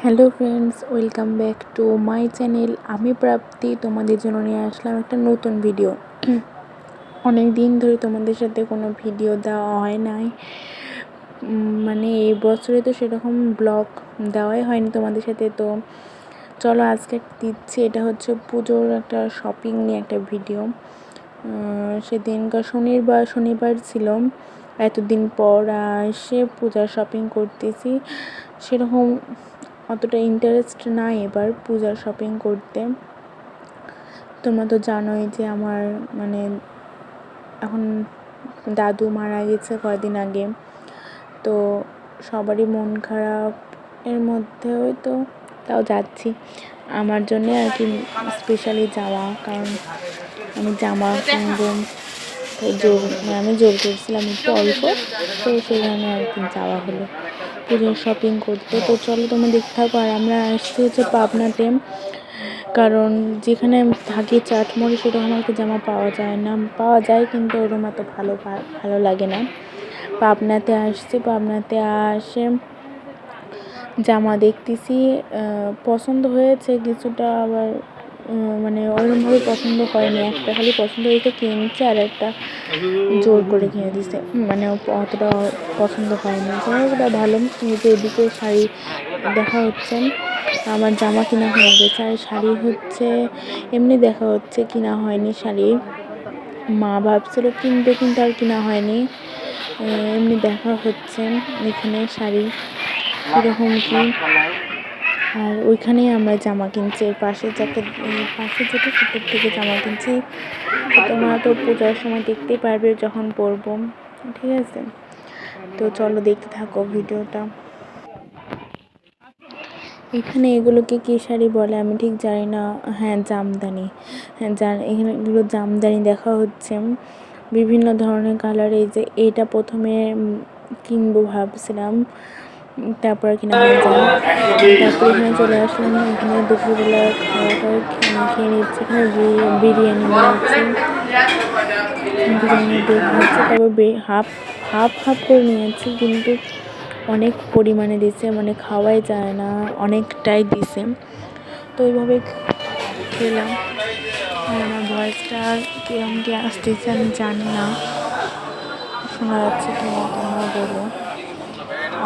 Hello friends, welcome back to my channel. আমি প্রাপ্তি তোমাদের জন্য নিয়ে আসলাম একটা নতুন ভিডিও। অনেক দিন ধরে তোমাদের সাথে কোনো ভিডিও দেওয়া হয় নাই, মানে এই বছরে তো সেরকম ব্লগ দেওয়াই হয়নি তোমাদের সাথে। তো চলো আজকে দিচ্ছি। এটা হচ্ছে পুজোর একটা শপিং নিয়ে একটা ভিডিও। সেদিনকার শনিবার ছিল, এতদিন পর এসে পূজার শপিং করতেছি। সেরকম অতটা ইন্টারেস্ট নাই এবার পূজার শপিং করতে। তোমরা তো জানোই যে আমার মানে এখন দাদু মারা গেছে কয়েকদিন আগে, তো সবারই মন খারাপ। এর মধ্যেও তো তাও যাচ্ছি আমার জন্যে আর কি, স্পেশালি যাওয়া, কারণ আমি জামা কিনবো। আমি জোর করছিলাম একটু অল্প, তো সেখানে আর কি যাওয়া হলো পুজোর শপিং করতে। তো চলো তোমরা দেখতে থাকো। আর আমরা আসছি হচ্ছে পাবনাতে, কারণ যেখানে থাকি চাটমোড়ে সেরকম আর কি জামা পাওয়া যায় কিন্তু ওরকম এত ভালো লাগে না। পাবনাতে আসছি, পাবনাতে আসে জামা দেখতেছি, পছন্দ হয়েছে কিছুটা, আবার মানে ওরকমভাবে পছন্দ হয়নি। একটা খালি পছন্দ হয়েছে, কিনছে, আর একটা জোর করে কিনে দিচ্ছে, মানে অতটা পছন্দ হয়নি। ওটা ভালো। এই যে এদিকে শাড়ি দেখা হচ্ছে, আমার জামা কেনা হয়ে গেছে। আর শাড়ি হচ্ছে এমনি দেখা হচ্ছে, কিনা হয়নি শাড়ি। মা ভাবছিল কিনবে কিন্তু আর কিনা হয়নি, এমনি দেখা হচ্ছে এখানে শাড়ি কীরকম কী। আর ওইখানেই আমরা জামা কিনছি, পাশে যেটা সেটার থেকে জামা কিনছি। তোমরা তো পূজার সময় দেখতেই পারবে যখন পরবো, ঠিক আছে? তো চলো দেখতে থাকো ভিডিওটা। এখানে এগুলোকে কী শাড়ি বলে আমি ঠিক জানি না। হ্যাঁ, জামদানি। হ্যাঁ, এখানে এগুলো জামদানি দেখা হচ্ছে বিভিন্ন ধরনের কালার। এই যে এইটা প্রথমে কিনবো ভাবছিলাম, তারপর কিনা হয়ে যায়। তারপর এখানে চলে আসলাম। এখানে দুপুরবেলা খাওয়াটা খেয়ে নিচ্ছি। এখানে বিরিয়ানি নিয়েছি, বিরিয়ানি দিয়ে খাচ্ছি। তারপর হাফ করে নিয়েছি, কিন্তু অনেক পরিমাণে দিছে, মানে খাওয়াই যায় না, অনেকটাই দিছে। তো ওইভাবে খেলাম। আর আমার ভয়েসটা কিরম কি আসতেছে আমি জানি না, শোনা যাচ্ছে কিনা তোমরা বলো।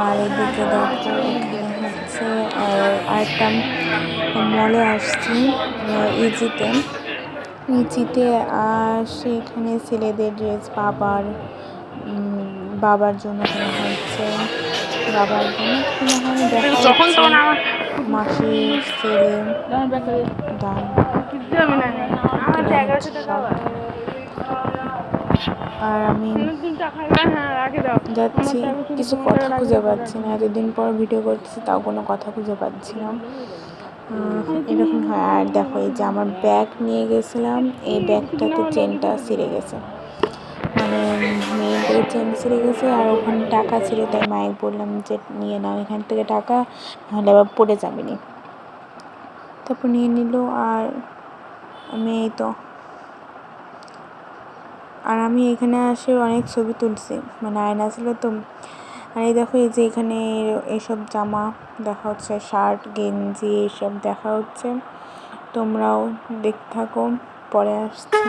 আর এদিকে দেখো এখানে হচ্ছে আরেকটা মলে আসছি, ইজিতে আসে। এখানে ছেলেদের ড্রেস বাবার জন্য কেনা হচ্ছে, বাবার জন্য কেনা হয় দেখা মাসির ছেলে ডান। আর আমি যাচ্ছি, কিছু কথা খুঁজে পাচ্ছি না, এতদিন পর ভিডিও করতেছি তাও কোনো কথা খুঁজে পাচ্ছি না, এরকম হয়। আর দেখো এই যে আমার ব্যাগ নিয়ে গেছিলাম, এই ব্যাগটাতে চেনটা ছিঁড়ে গেছে, মানে মেয়েদের চেন ছিঁড়ে গেছে। আর ওখানে টাকা ছিল, তাই মায়ের বললাম যে নিয়ে নাও এখান থেকে টাকা, নাহলে আবার পড়ে যাবে নি। তারপর নিয়ে নিল। আর আমি এই তো, আর আমি এখানে আসে অনেক ছবি তুলছি, মানে আয়না ছিল তো। আর এই দেখো এই যে এখানে এইসব জামা দেখা হচ্ছে, শার্ট গেঞ্জি এইসব দেখা হচ্ছে। তোমরাও দেখতে থাকো, পরে আসছি।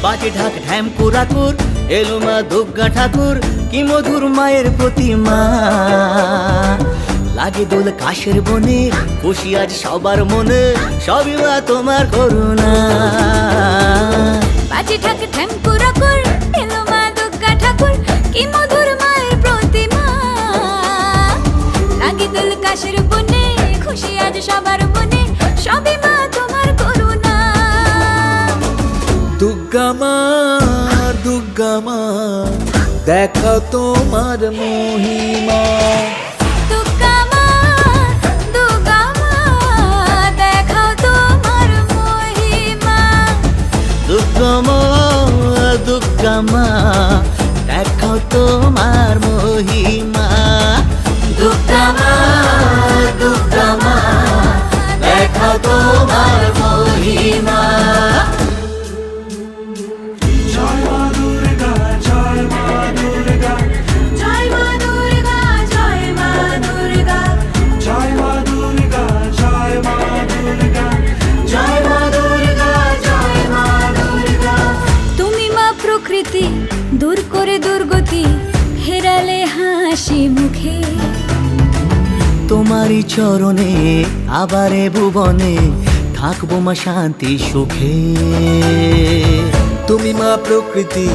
বাজে ঢাক ঢ্যাম কুরাকুর, এলো মা দুর্গা ঠাকুর, কি মধুর মায়ের প্রতিমা। লাগে দোল কাশের বনে, খুশি আজ সবার মনে, সবই মা তোমার করুণা। বাজে ঢাক ঢ্যাম কুরাকুর, এলো মা দুর্গা ঠাকুর, কি মধুর মায়ের প্রতিমা। লাগে দোল কাশের বনে, খুশি আজ সবার মনে, সবই মা তোমার করুণা। দুর্গা মা দেখা তোমার মহিমা। দুর্গা মা দেখাও তোমার মহিমা। তোমার মহিমা। দুর্গা মা, দুর্গা মা, দেখাও তোমার মহিমা। জয় মা দুর্গা জয় মা দুর্গা জয় মা দুর্গা জয় মা দুর্গা জয় মা দুর্গা জয় মা দুর্গা জয় মা দুর্গা জয় মা দুর্গা। তুমি মা প্রকৃতি, দূর করে দুর্গতি, হেরালে হাসি মুখে। তোমারই চরণে আবারে ভুবনে থাকবো মা শান্তি সুখে। তুমি মা প্রকৃতি,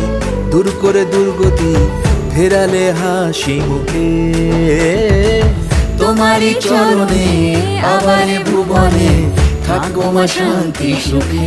দূর করে দুর্গতি, ফেরালে হাসি মুখে। তোমারই চরণে আবারে ভুবনে থাকবো মা শান্তি সুখে।